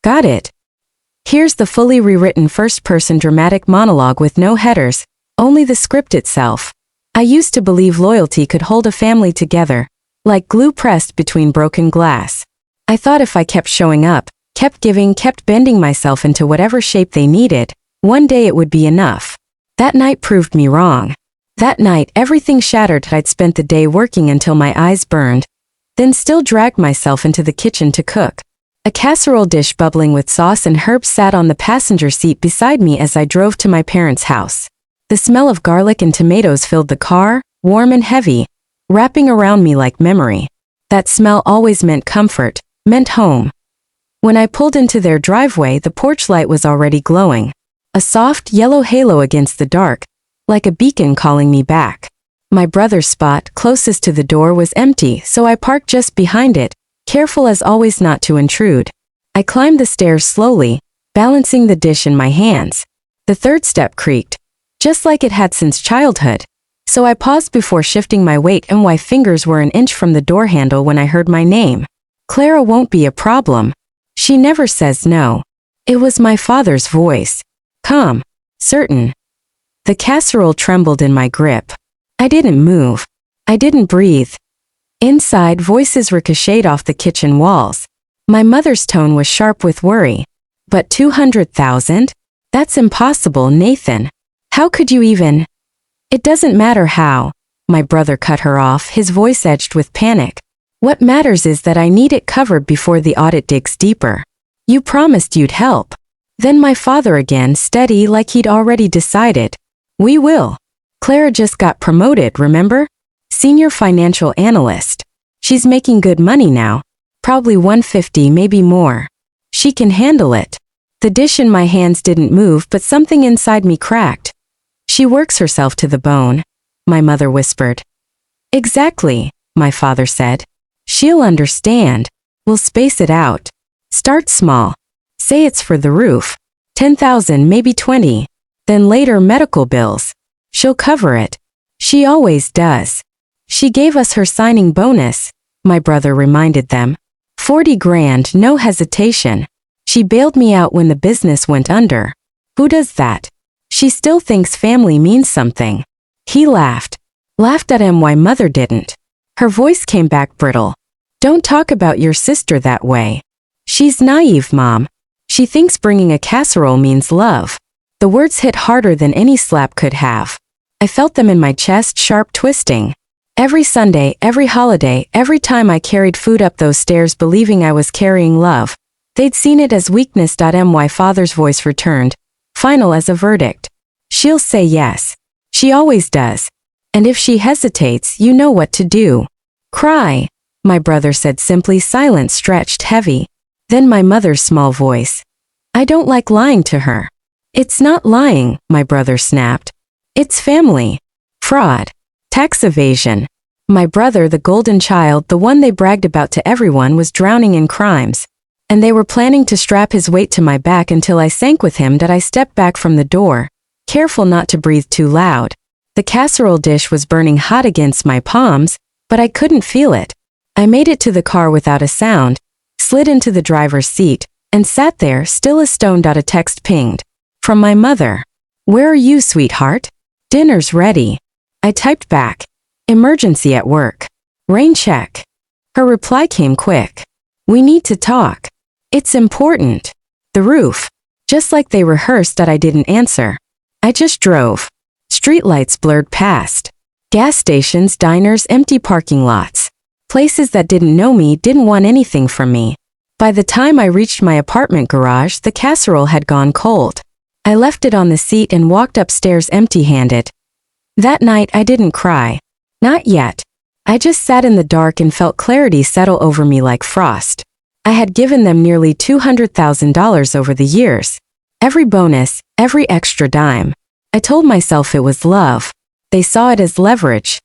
Got it. Here's the fully rewritten first-person dramatic monologue with no headers, only the script itself. I used to believe loyalty could hold a family together, like glue pressed between broken glass. I thought if I kept showing up, kept giving, kept bending myself into whatever shape they needed, one day it would be enough. That night proved me wrong. That night everything shattered. I'd spent the day working until my eyes burned, then still dragged myself into the kitchen to cook. A casserole dish bubbling with sauce and herbs sat on the passenger seat beside me as I drove to my parents' house. The smell of garlic and tomatoes filled the car, warm and heavy, wrapping around me like memory. That smell always meant comfort, meant home. When I pulled into their driveway, the porch light was already glowing. A soft yellow halo against the dark, like a beacon calling me back. My brother's spot, closest to the door, was empty, so I parked just behind it, careful as always not to intrude. I climbed the stairs slowly, balancing the dish in my hands. The third step creaked, just like it had since childhood. So I paused before shifting my weight, and my fingers were an inch from the door handle when I heard my name. Clara won't be a problem. She never says no. It was my father's voice. Calm. Certain. The casserole trembled in my grip. I didn't move. I didn't breathe. Inside, voices ricocheted off the kitchen walls. My mother's tone was sharp with worry. But 200,000? That's impossible, Nathan. How could you even? It doesn't matter how. My brother cut her off, his voice edged with panic. What matters is that I need it covered before the audit digs deeper. You promised you'd help. Then my father again, steady like he'd already decided. We will. Clara just got promoted, remember? Senior financial analyst. She's making good money now. Probably 150, maybe more. She can handle it. The dish in my hands didn't move, but something inside me cracked. She works herself to the bone, my mother whispered. Exactly, my father said. She'll understand. We'll space it out. Start small. Say it's for the roof. 10,000, maybe 20. Then later medical bills. She'll cover it. She always does. She gave us her signing bonus, my brother reminded them. 40 grand, no hesitation. She bailed me out when the business went under. Who does that? She still thinks family means something. He laughed. Laughed at him why mother didn't. Her voice came back brittle. Don't talk about your sister that way. She's naive, Mom. She thinks bringing a casserole means love. The words hit harder than any slap could have. I felt them in my chest, sharp, twisting. Every Sunday, every holiday, every time I carried food up those stairs believing I was carrying love, they'd seen it as weakness. My father's voice returned, final as a verdict. She'll say yes. She always does. And if she hesitates, you know what to do. Cry, my brother said simply, silence stretched heavy. Then my mother's small voice. I don't like lying to her. It's not lying, my brother snapped. It's family. Fraud. Tax evasion. My brother, the golden child, the one they bragged about to everyone, was drowning in crimes. And they were planning to strap his weight to my back until I sank with him. I stepped back from the door, careful not to breathe too loud. The casserole dish was burning hot against my palms, but I couldn't feel it. I made it to the car without a sound, slid into the driver's seat, and sat there still as stone. A text pinged. From my mother. Where are you, sweetheart? Dinner's ready. I typed back. Emergency at work. Rain check. Her reply came quick. We need to talk. It's important. The roof. Just like they rehearsed. I didn't answer. I just drove. Streetlights blurred past. Gas stations, diners, empty parking lots. Places that didn't know me, didn't want anything from me. By the time I reached my apartment garage, the casserole had gone cold. I left it on the seat and walked upstairs empty-handed. That night I didn't cry. Not yet. I just sat in the dark and felt clarity settle over me like frost. I had given them nearly $200,000 over the years. Every bonus, every extra dime. I told myself it was love. They saw it as leverage.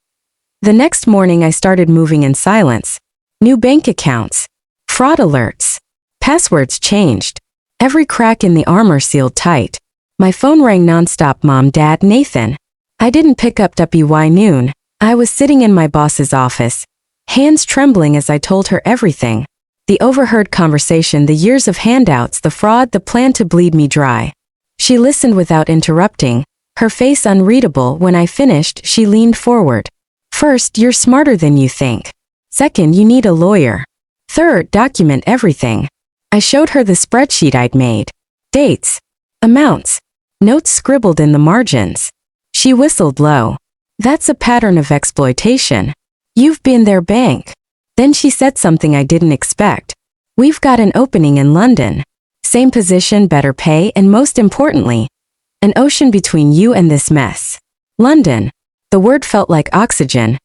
The next morning I started moving in silence. New bank accounts. Fraud alerts. Passwords changed. Every crack in the armor sealed tight. My phone rang nonstop. Mom, Dad, Nathan. I didn't pick up. By noon, I was sitting in my boss's office, hands trembling as I told her everything. The overheard conversation, the years of handouts, the fraud, the plan to bleed me dry. She listened without interrupting, her face unreadable. When I finished, she leaned forward. First, you're smarter than you think. Second, you need a lawyer. Third, document everything. I showed her the spreadsheet I'd made. Dates. Amounts. Notes scribbled in the margins. She whistled low. That's a pattern of exploitation. You've been their bank. Then she said something I didn't expect. We've got an opening in London. Same position, better pay, and most importantly, an ocean between you and this mess. London. The word felt like oxygen.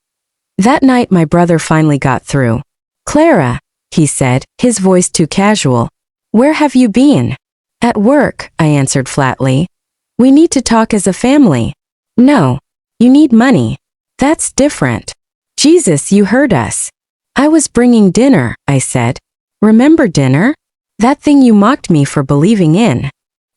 That night my brother finally got through. Clara, he said, his voice too casual. Where have you been? At work, I answered flatly. We need to talk as a family. No. You need money. That's different. Jesus, you heard us. I was bringing dinner, I said. Remember dinner? That thing you mocked me for believing in.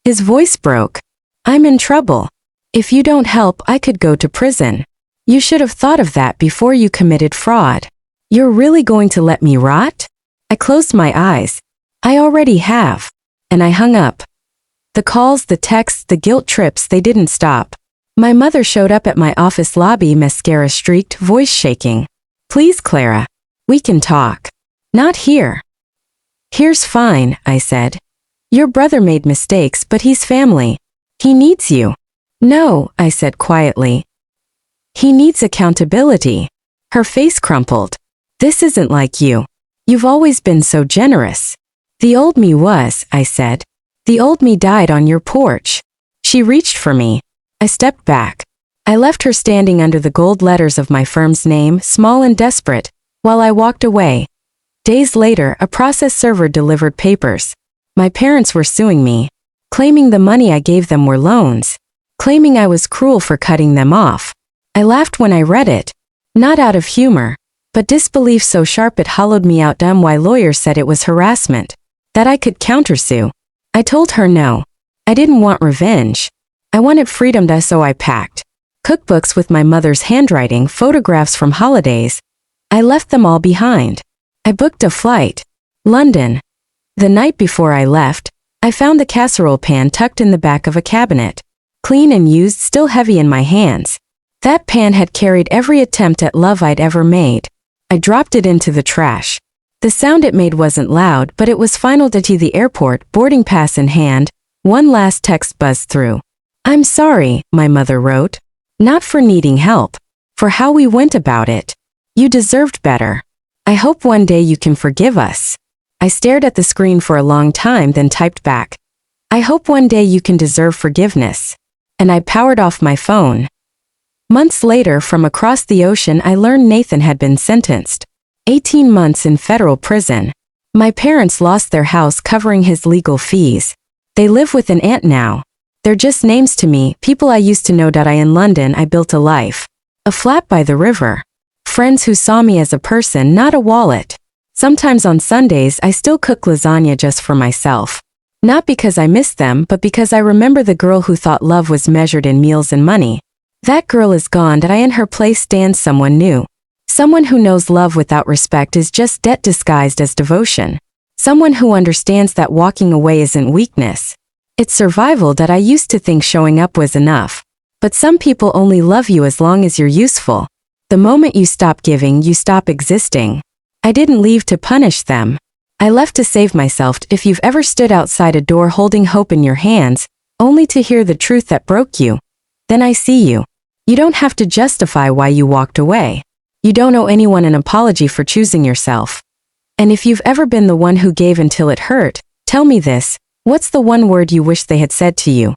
His voice broke. I'm in trouble. If you don't help, I could go to prison. You should have thought of that before you committed fraud. You're really going to let me rot? I closed my eyes. I already have. And I hung up. The calls, the texts, the guilt trips, they didn't stop. My mother showed up at my office lobby, mascara streaked, voice shaking. Please, Clara. We can talk. Not here. Here's fine, I said. Your brother made mistakes, but he's family. He needs you. No, I said quietly. He needs accountability. Her face crumpled. This isn't like you. You've always been so generous. The old me was, I said. The old me died on your porch. She reached for me. I stepped back. I left her standing under the gold letters of my firm's name, small and desperate, while I walked away. Days later, a process server delivered papers. My parents were suing me, claiming the money I gave them were loans, claiming I was cruel for cutting them off. I laughed when I read it, not out of humor, but disbelief so sharp it hollowed me out. Dumb why lawyers said it was harassment, that I could countersue. I told her no. I didn't want revenge. I wanted freedom, so I packed cookbooks with my mother's handwriting, photographs from holidays. I left them all behind. I booked a flight. London. The night before I left, I found the casserole pan tucked in the back of a cabinet. Clean and used, still heavy in my hands. That pan had carried every attempt at love I'd ever made. I dropped it into the trash. The sound it made wasn't loud, but it was final. To the airport, boarding pass in hand, one last text buzzed through. I'm sorry, my mother wrote. Not for needing help. For how we went about it. You deserved better. I hope one day you can forgive us. I stared at the screen for a long time, then typed back. I hope one day you can deserve forgiveness. And I powered off my phone. Months later, from across the ocean, I learned Nathan had been sentenced. 18 months in federal prison. My parents lost their house covering his legal fees. They live with an aunt now. They're just names to me, people I used to know. In London, I built a life. A flat by the river. Friends who saw me as a person, not a wallet. Sometimes on Sundays I still cook lasagna just for myself. Not because I miss them, but because I remember the girl who thought love was measured in meals and money. That girl is gone, and in her place stands someone new. Someone who knows love without respect is just debt disguised as devotion. Someone who understands that walking away isn't weakness. It's survival. I used to think showing up was enough. But some people only love you as long as you're useful. The moment you stop giving, you stop existing. I didn't leave to punish them. I left to save myself. If you've ever stood outside a door holding hope in your hands, only to hear the truth that broke you, then I see you. You don't have to justify why you walked away. You don't owe anyone an apology for choosing yourself. And if you've ever been the one who gave until it hurt, tell me this, what's the one word you wish they had said to you?